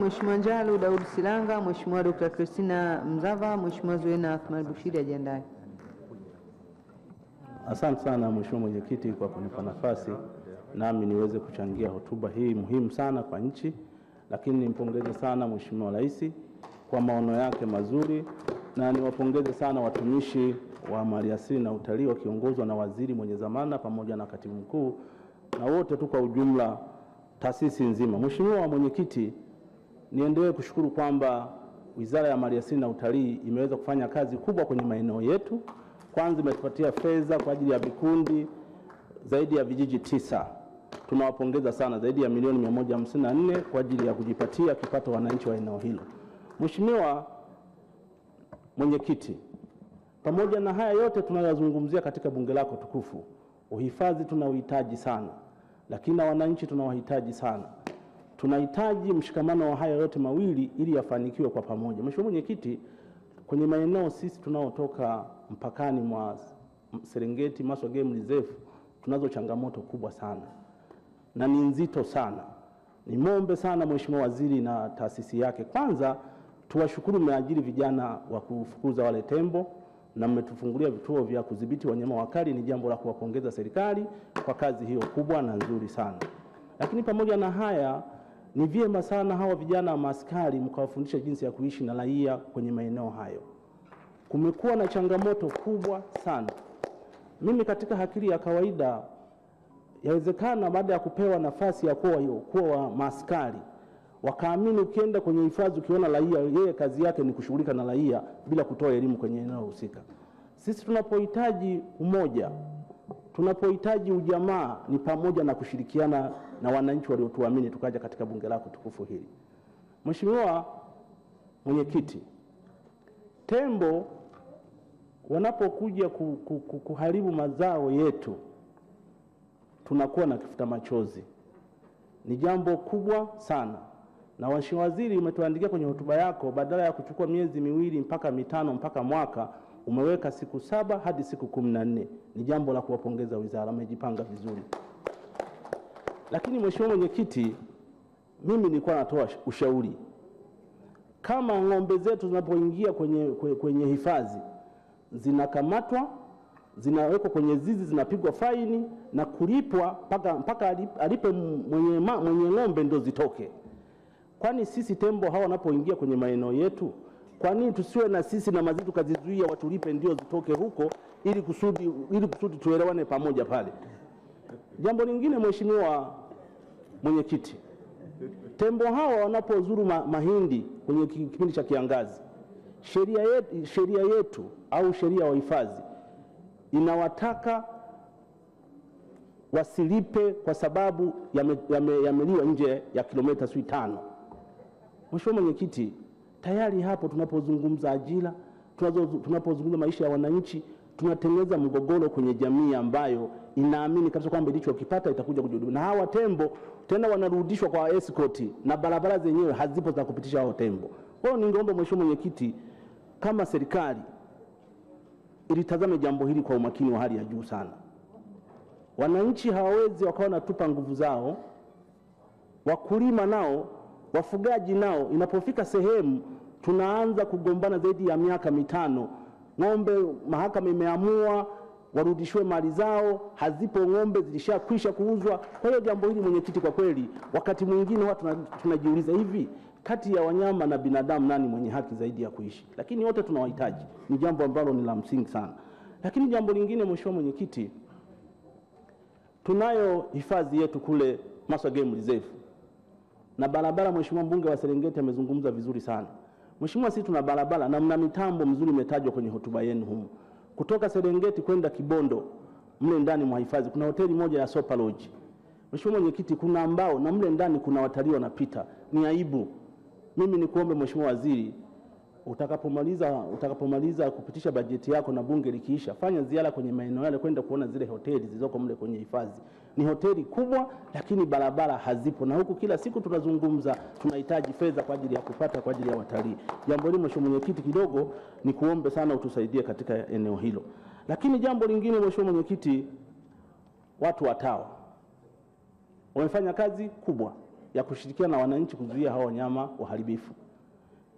Mheshimiwa Njalu Daud Silanga, Mheshimiwa Dr. Christina Mzava, Mheshimiwa Zuena Athman Bushiri ajiandae. Asante sana Mheshimiwa Mwenyekiti kwa kunipa nafasi nami niweze kuchangia hotuba hii muhimu sana kwa nchi, lakini nimpongeze sana Mheshimiwa Rais kwa maono yake mazuri, na niwapongeze sana watumishi wa maliasili na utalii wakiongozwa na waziri mwenye dhamana pamoja na katibu mkuu na wote tu kwa ujumla, taasisi nzima. Mheshimiwa Mwenyekiti, niendelee kushukuru kwamba Wizara ya Maliasili na Utalii imeweza kufanya kazi kubwa kwenye maeneo yetu. Kwanza imetupatia fedha kwa ajili ya vikundi zaidi ya vijiji 9. Tunawapongeza sana, zaidi ya milioni 154 kwa ajili ya kujipatia kipato wananchi wa eneo hilo. Mheshimiwa Mwenyekiti, pamoja na haya yote tunayozungumzia katika bunge lako tukufu, uhifadhi tunauhitaji sana, lakini na wananchi tunawahitaji sana. Tunahitaji mshikamano wa haya yote mawili ili yafanikiwe kwa pamoja. Mheshimiwa Mwenyekiti, kwenye maeneo sisi tunaotoka mpakani mwa Serengeti, Maswa Game Reserve, tunazo changamoto kubwa sana na ni nzito sana. Nimombe sana Mheshimiwa Waziri na taasisi yake, kwanza tuwashukuru mmeajiri vijana wa kufukuza wale tembo na mmetufungulia vituo vya kudhibiti wanyama wakali. Ni jambo la kuwapongeza serikali kwa kazi hiyo kubwa na nzuri sana. Lakini pamoja na haya, ni vyema sana hawa vijana wa maaskari mkawafundisha jinsi ya kuishi na raia kwenye maeneo hayo. Kumekuwa na changamoto kubwa sana. Mimi katika akili ya kawaida, yawezekana baada ya kupewa nafasi ya kuwa maaskari wakaamini ukienda kwenye hifadhi ukiona raia, yeye kazi yake ni kushughulika na raia bila kutoa elimu kwenye eneo husika. Sisi tunapohitaji umoja, tunapohitaji ujamaa, ni pamoja na kushirikiana na wananchi waliotuamini tukaja katika bunge lako tukufu hili. Mheshimiwa Mwenyekiti, tembo wanapokuja kuharibu mazao yetu tunakuwa na kifuta machozi. Ni jambo kubwa sana. Na Mheshimiwa Waziri, umetuandikia kwenye hotuba yako, badala ya kuchukua miezi 2 mpaka 5 mpaka mwaka, umeweka siku 7 hadi siku 14. Ni jambo la kuwapongeza wizara, umejipanga vizuri. Lakini Mheshimiwa Mwenyekiti, mimi nilikuwa natoa ushauri, kama ng'ombe zetu zinapoingia kwenye hifadhi zinakamatwa, zinawekwa kwenye zizi, zinapigwa faini na kulipwa mpaka alipe mwenye ng'ombe ndio zitoke. Kwani sisi tembo hawa wanapoingia kwenye maeneo yetu, kwa nini tusiwe na sisi na mazitu kazizuia watulipe ndio zitoke huko, ili kusudi tuelewane pamoja pale? Jambo lingine Mheshimiwa Mwenyekiti, tembo hawa wanapozuru mahindi kwenye kipindi cha kiangazi, sheria yetu au sheria ya hifadhi inawataka wasilipe kwa sababu yameliwa nje ya kilomita 5. Mheshimiwa Mwenyekiti, tayari hapo tunapozungumza ajira, tunapozungumza maisha ya wananchi, tunatengeneza mgogoro kwenye jamii ambayo inaamini kabisa kwamba ilichokipata itakuja kujidumia. Na hawa tembo tena wanarudishwa kwa escort na barabara zenyewe hazipo za kupitisha hao tembo. Kwa hiyo ningeomba Mheshimiwa Mwenyekiti, kama serikali ilitazame jambo hili kwa umakini wa hali ya juu sana. Wananchi hawawezi wakawa natupa nguvu zao, wakulima nao, wafugaji nao, inapofika sehemu tunaanza kugombana zaidi ya miaka 5. Ng'ombe mahakama imeamua warudishwe mali zao, hazipo, ng'ombe zilishakwisha kuuzwa. Kwa hiyo jambo hili Mwenyekiti, kwa kweli wakati mwingine watu tunajiuliza, hivi kati ya wanyama na binadamu nani mwenye haki zaidi ya kuishi? Lakini wote tunawahitaji, ni jambo ambalo ni la msingi sana. Lakini jambo lingine Mheshimiwa Mwenyekiti, tunayo hifadhi yetu kule Maswa Game Reserve na barabara. Mheshimiwa mbunge wa Serengeti amezungumza vizuri sana. Mheshimiwa, sisi tuna barabara na mna mitambo mizuri imetajwa kwenye hotuba yenu humu. Kutoka Serengeti kwenda Kibondo, mle ndani mwa hifadhi kuna hoteli moja ya Sopa Lodge. Mheshimiwa Mwenyekiti, kuna ambao na mle ndani kuna watalii wanapita. Ni aibu. Mimi nikuombe Mheshimiwa Waziri, utakapomaliza kupitisha bajeti yako na bunge likiisha, fanya ziara kwenye maeneo yale kwenda kuona zile hoteli zilizoko mle kwenye hifadhi. Ni hoteli kubwa lakini barabara hazipo, na huku kila siku tunazungumza tunahitaji fedha kwa ajili ya kupata kwa ajili ya watalii. Jambo hili Mheshimiwa Mwenyekiti, kidogo ni kuombe sana utusaidie katika eneo hilo. Lakini jambo lingine Mheshimiwa Mwenyekiti, watu wa TAWA wamefanya kazi kubwa. ya kushirikiana na wananchi kuzuia hao wanyama waharibifu.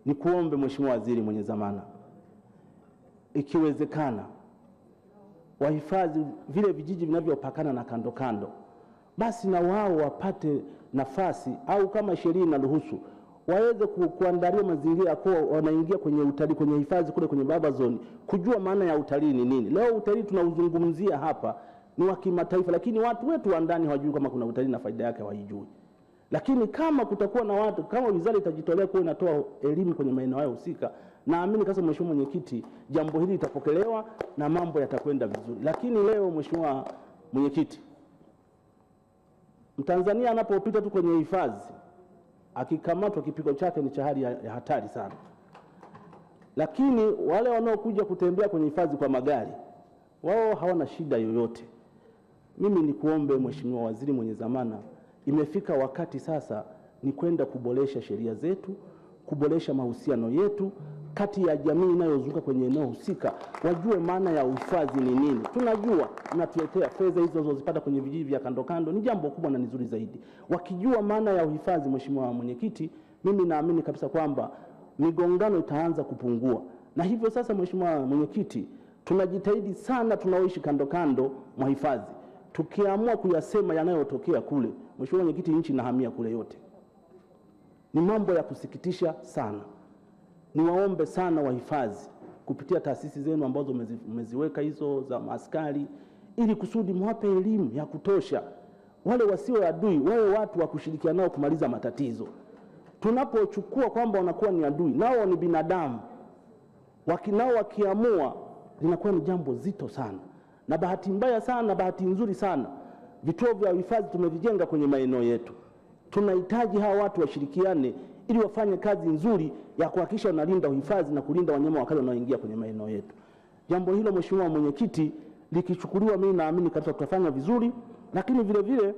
Nikuombe Mheshimiwa Waziri mwenye dhamana, ikiwezekana wahifadhi vile vijiji vinavyopakana na kando kando, basi na wao wapate nafasi, au kama sheria inaruhusu waweze kuandalia mazingira kwa wanaingia kwenye utalii, kwenye hifadhi kule kwenye baba zone, kujua maana ya utalii ni nini. Leo utalii tunauzungumzia hapa ni wa kimataifa, lakini watu wetu wa ndani hawajui kama kuna utalii na faida yake hawajui. Lakini kama kutakuwa na watu, kama wizara itajitolea kwa inatoa elimu kwenye maeneo hayo husika, naamini kama Mheshimiwa Mwenyekiti, jambo hili litapokelewa na mambo yatakwenda vizuri. Lakini leo Mheshimiwa Mwenyekiti, Mtanzania anapopita tu kwenye hifadhi akikamatwa, kipigo chake ni cha hali ya hatari sana. Lakini wale wanaokuja kutembea kwenye hifadhi kwa magari, wao hawana shida yoyote. Mimi nikuombe Mheshimiwa Waziri mwenye dhamana, imefika wakati sasa ni kwenda kuboresha sheria zetu, kuboresha mahusiano yetu kati ya jamii inayozunguka kwenye eneo husika, wajue maana ya uhifadhi ni nini. Tunajua tunatuletea fedha hizo zinazozipata kwenye vijiji vya kando kando, ni jambo kubwa na nzuri zaidi. Wakijua maana ya uhifadhi, Mheshimiwa Mwenyekiti, mimi naamini kabisa kwamba migongano itaanza kupungua. Na hivyo sasa, Mheshimiwa Mwenyekiti, tunajitahidi sana tunaoishi kando kando mwa hifadhi, tukiamua kuyasema yanayotokea kule, Mheshimiwa Mwenyekiti, nchi inahamia kule yote. Ni mambo ya kusikitisha sana. Niwaombe sana wahifadhi kupitia taasisi zenu ambazo mmeziweka hizo za maaskari, ili kusudi mwape elimu ya kutosha. Wale wasio adui wawe watu wa kushirikiana nao kumaliza matatizo. Tunapochukua kwamba wanakuwa ni adui, nao ni binadamu, nao wakiamua linakuwa ni jambo zito sana. Na bahati mbaya sana, bahati nzuri sana, vituo vya uhifadhi tumevijenga kwenye maeneo yetu. Tunahitaji hawa watu washirikiane ili wafanye kazi nzuri ya kuhakikisha wanalinda uhifadhi na kulinda wanyama wakali wanaoingia kwenye maeneo yetu. Jambo hilo Mheshimiwa Mwenyekiti, likichukuliwa, mimi naamini kabisa tutafanya vizuri, lakini vile vile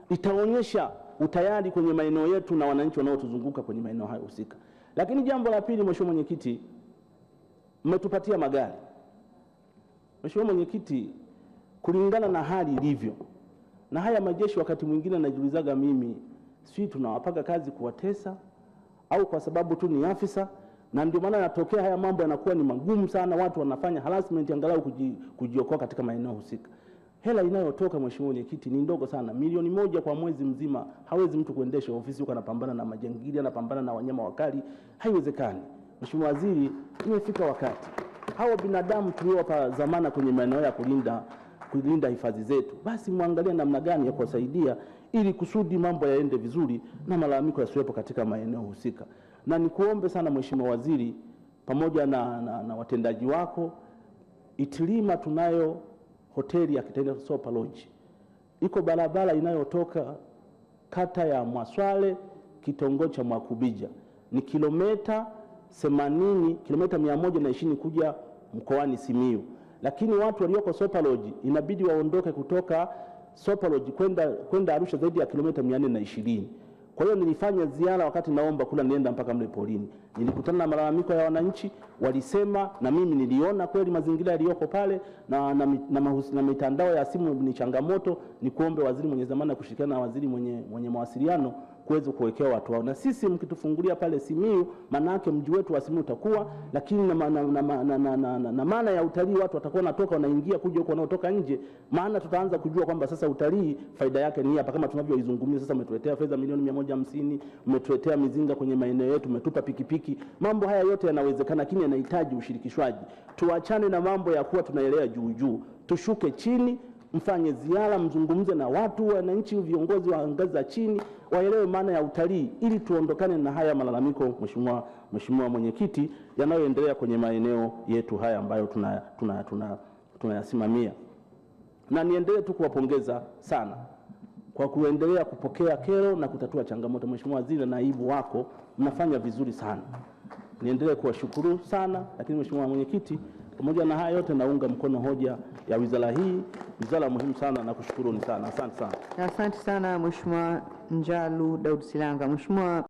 litaonyesha utayari kwenye maeneo yetu na wananchi wanaotuzunguka kwenye maeneo hayo husika. Lakini jambo la pili, Mheshimiwa Mwenyekiti, mmetupatia magari. Mheshimiwa Mwenyekiti, kulingana na hali ilivyo, na haya majeshi wakati mwingine najiulizaga mimi, sisi tunawapaka kazi kuwatesa au kwa sababu tu ni afisa, na ndio maana yanatokea haya mambo yanakuwa ni magumu sana, watu wanafanya harassment angalau kujiokoa katika maeneo husika. Hela inayotoka Mheshimiwa Mwenyekiti ni ndogo sana. Milioni 1 kwa mwezi mzima hawezi mtu kuendesha ofisi huko, anapambana na majangili, anapambana na wanyama wakali, haiwezekani. Mheshimiwa Waziri, imefika wakati hawa binadamu tuliowapa dhamana kwenye maeneo ya kulinda hifadhi zetu, basi muangalie namna gani ya kuwasaidia ili kusudi mambo yaende vizuri na malalamiko yasiwepo katika maeneo husika. Na nikuombe sana Mheshimiwa Waziri, pamoja na watendaji wako, Itilima tunayo hoteli ya Kitengela Sopa Lodge. Iko barabara inayotoka kata ya Mwaswale kitongoji cha Mwakubija. Ni kilomita 80, kilomita 120 kuja mkoani Simiyu. Lakini watu walioko Sopa Lodge inabidi waondoke kutoka Sopa Lodge kwenda Arusha zaidi ya kilomita 420. Kwa hiyo nilifanya ziara, wakati naomba kula nienda mpaka mle polini. Nilikutana na malalamiko ya wananchi, walisema na mimi niliona kweli mazingira yaliyoko pale na mitandao ya simu ni changamoto. Nikuombe Waziri mwenye dhamana kushirikiana na Waziri mwenye mawasiliano kuweza kuwekea watu wao. Na sisi mkitufungulia pale Simiyu, maana yake mji wetu wa Simiyu utakuwa, lakini na maana ya utalii, watu watakuwa natoka wanaingia kuja huko wanaotoka nje, maana tutaanza kujua kwamba sasa utalii faida yake ni hapa, kama tunavyoizungumzia sasa. Umetuletea fedha milioni 150, umetuletea mizinga kwenye maeneo yetu, umetupa pikipiki. Mambo haya yote yanawezekana, lakini yanahitaji ushirikishwaji. Tuachane na mambo ya kuwa tunaelea juu juu, tushuke chini, mfanye ziara, mzungumze na watu, wananchi, viongozi wa ngazi za chini waelewe maana ya utalii, ili tuondokane na haya malalamiko, Mheshimiwa Mwenyekiti, yanayoendelea kwenye maeneo yetu haya ambayo tunayasimamia. Na niendelee tu kuwapongeza sana kwa kuendelea kupokea kero na kutatua changamoto. Mheshimiwa Waziri na naibu wako mnafanya vizuri sana. Niendelee kuwashukuru sana. Lakini Mheshimiwa Mwenyekiti, pamoja na haya yote naunga mkono hoja ya wizara hii, wizara muhimu sana, na kushukuruni sana. Asante sana. Asante sana Mheshimiwa Njalu Daud Silanga. Mheshimiwa